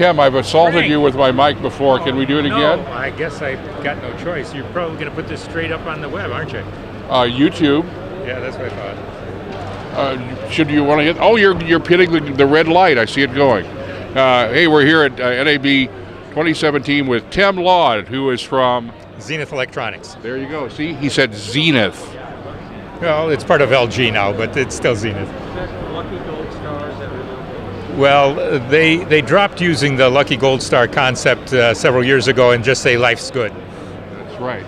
Tim, I've assaulted Frank. you with my mic before. Can we do it again? No, I guess I've got no choice. You're probably going to put this straight up on the web, aren't you? YouTube. Yeah, that's what I thought. Should you want to hit? Oh, you're hitting the red light. I see it going. Hey, we're here at NAB 2017 with Tim Laud, who is from Zenith Electronics. There you go. See, he said Zenith. Well, it's part of LG now, but it's still Zenith. Lucky Gold Stars. Well, they dropped using the Lucky Gold Star concept several years ago and just say life's good. That's right.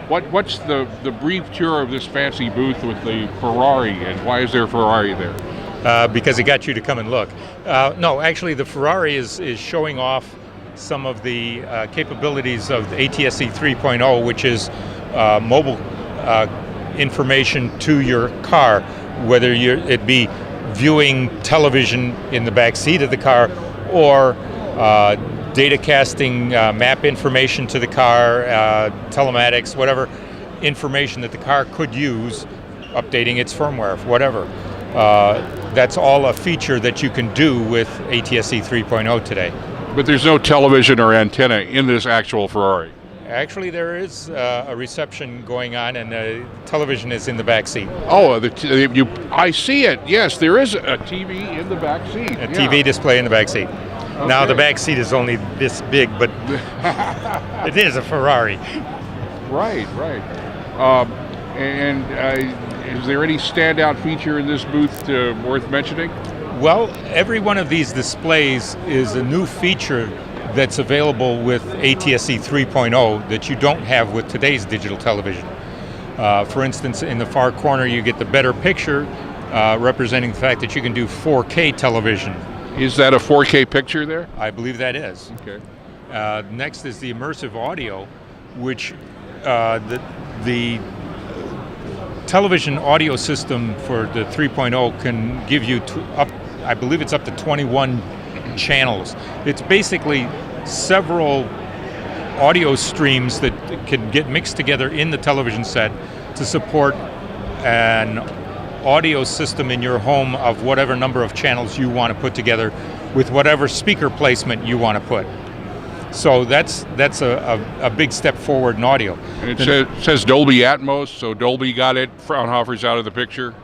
What's the brief tour of this fancy booth with the Ferrari, and why is there a Ferrari there? Because it got you to come and look. No, actually the Ferrari is showing off some of the capabilities of the ATSC 3.0, which is mobile information to your car, whether it be viewing television in the back seat of the car or data casting map information to the car, telematics, whatever information that the car could use, updating its firmware, whatever. That's all a feature that you can do with ATSC 3.0 today. But there's no television or antenna in this actual Ferrari. Actually, there is a reception going on, and the television is in the back seat. Oh, I see it. Yes, there is a TV in the back seat. A TV display in the back seat. Okay. Now, the back seat is only this big, but it is a Ferrari. Right. Is there any standout feature in this booth worth mentioning? Well, every one of these displays is a new feature that's available with ATSC 3.0 that you don't have with today's digital television. For instance, in the far corner you get the better picture representing the fact that you can do 4K television. Is that a 4K picture there? I believe that is. Okay. Next is the immersive audio, which the television audio system for the 3.0 can give you I believe it's up to 21 channels. It's basically several audio streams that can get mixed together in the television set to support an audio system in your home of whatever number of channels you want to put together with whatever speaker placement you want to put. So that's a big step forward in audio. And it says Dolby Atmos, so Dolby got it. Fraunhofer's out of the picture.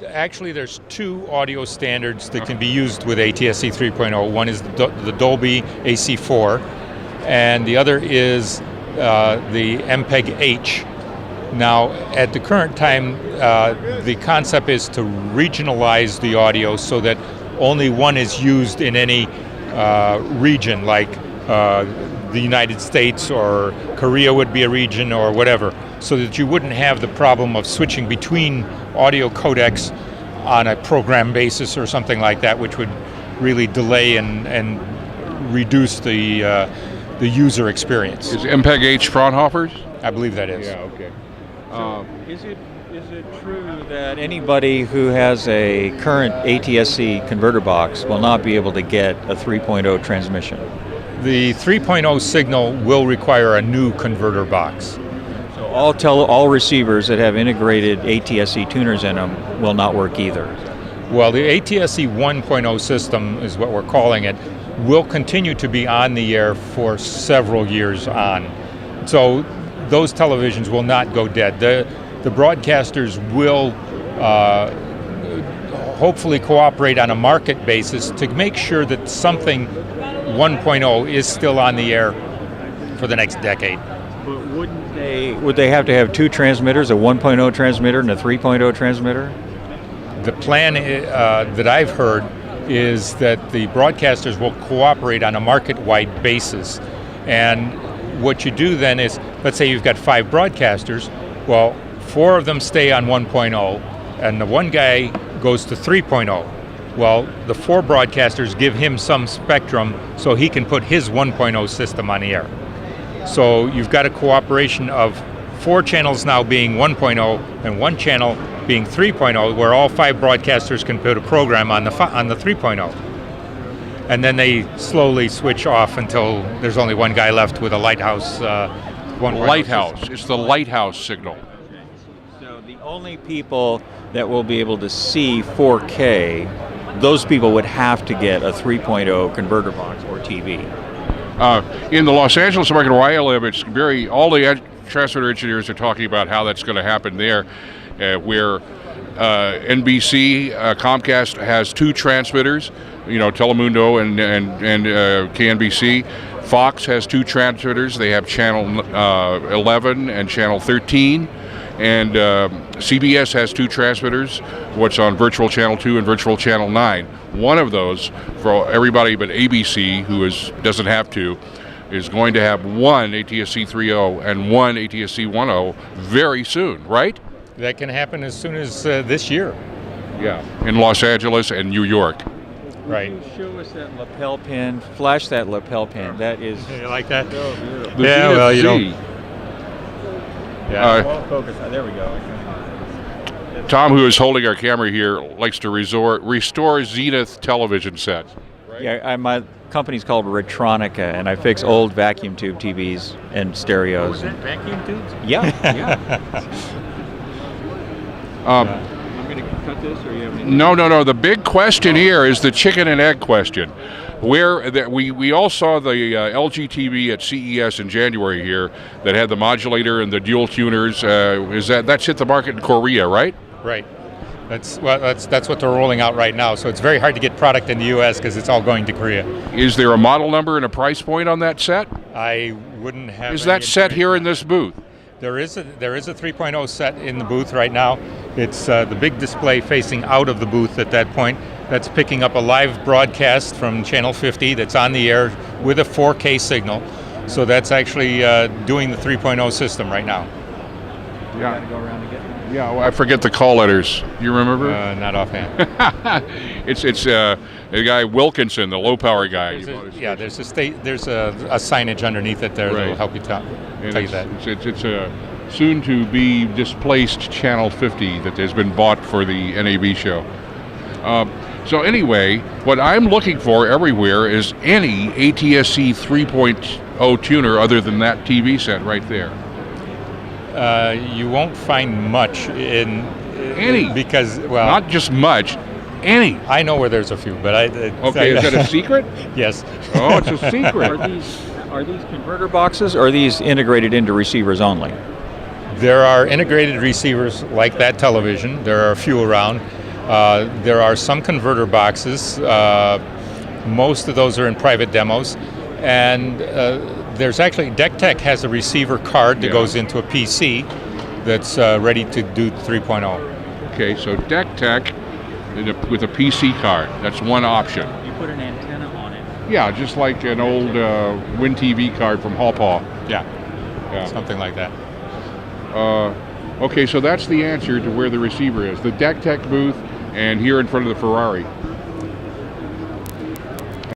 Actually, there's two audio standards that can be used with ATSC 3.0. One is the Dolby AC4, and the other is the MPEG-H. Now, at the current time, the concept is to regionalize the audio so that only one is used in any region, like the United States or Korea would be a region or whatever, so that you wouldn't have the problem of switching between audio codecs on a program basis or something like that, which would really delay and reduce the user experience. Is MPEG-H Fraunhofer's? I believe that is. Yeah, okay. So is it true that anybody who has a current ATSC converter box will not be able to get a 3.0 transmission? The 3.0 signal will require a new converter box. So all receivers that have integrated ATSC tuners in them will not work either. Well, the ATSC 1.0 system is what we're calling it, will continue to be on the air for several years on. So those televisions will not go dead. The broadcasters will hopefully cooperate on a market basis to make sure that something 1.0 is still on the air for the next decade. But would they have to have two transmitters, a 1.0 transmitter and a 3.0 transmitter? The plan that I've heard is that the broadcasters will cooperate on a market-wide basis. And what you do then is, let's say you've got 5 broadcasters, well, 4 of them stay on 1.0, and the one guy goes to 3.0. Well, the 4 broadcasters give him some spectrum so he can put his 1.0 system on the air. So you've got a cooperation of 4 channels now being 1.0 and 1 channel being 3.0, where all 5 broadcasters can put a program on the 3.0. And then they slowly switch off until there's only one guy left with a lighthouse. Lighthouse. System. It's the lighthouse signal. So the only people that will be able to see 4K those people would have to get a 3.0 converter box or TV. In the Los Angeles American Radio Lab, it's all the transmitter engineers are talking about how that's going to happen there, where NBC, Comcast has 2 transmitters, Telemundo and KNBC. Fox has 2 transmitters. They have channel 11 and channel 13. And CBS has 2 transmitters, what's on virtual channel 2 and virtual channel 9. One of those, for everybody but ABC, who doesn't have to, is going to have one ATSC 3.0 and one ATSC 1.0 very soon, right? That can happen as soon as this year. Yeah, in Los Angeles and New York. Right. Can you show us that lapel pin? Flash that lapel pin. That is. You like that? So beautiful. The Yeah, Zenith well, you Z. don't. Yeah. Focus. There we go. Tom, who is holding our camera here, likes to restore Zenith television sets. Right? Yeah, my company's called Retronica, and I fix old vacuum tube TVs and stereos. vacuum tubes? Yeah, yeah. I'm going to cut this, or you have any? No. The big question here is the chicken and egg question. We all saw the LG TV at CES in January here that had the modulator and the dual tuners. That's hit the market in Korea, right? Right. That's what they're rolling out right now. So it's very hard to get product in the U.S. because it's all going to Korea. Is there a model number and a price point on that set? I wouldn't have. Is that set here in this booth? There is a 3.0 set in the booth right now. It's the big display facing out of the booth at that point. That's picking up a live broadcast from channel 50 that's on the air with a 4K signal. So that's actually doing the 3.0 system right now. Yeah. Go around and get them. Yeah, well, I forget the call letters. You remember? Not offhand. It's the guy Wilkinson, the low power guy. There's a signage underneath it there Right. that'll help you tell you that. It's a soon to be displaced channel 50 that has been bought for the NAB show. So anyway, what I'm looking for everywhere is any ATSC 3.0 tuner other than that TV set right there. You won't find much in Any. because, well, Not just much, any. I know where there's a few, but Okay, is that a secret? Yes. Oh, it's a secret. Are these converter boxes, or are these integrated into receivers only? There are integrated receivers like that television. There are a few around. There are some converter boxes. Most of those are in private demos. And there's actually, Deck Tech has a receiver card that goes into a PC that's ready to do 3.0. Okay, so Deck Tech with a PC card. That's one option. You put an antenna on it. Yeah, just like an old WinTV card from Hawpaw. Yeah, Yeah. something like that. Okay, so that's the answer to where the receiver is. The Deck Tech booth and here in front of the Ferrari.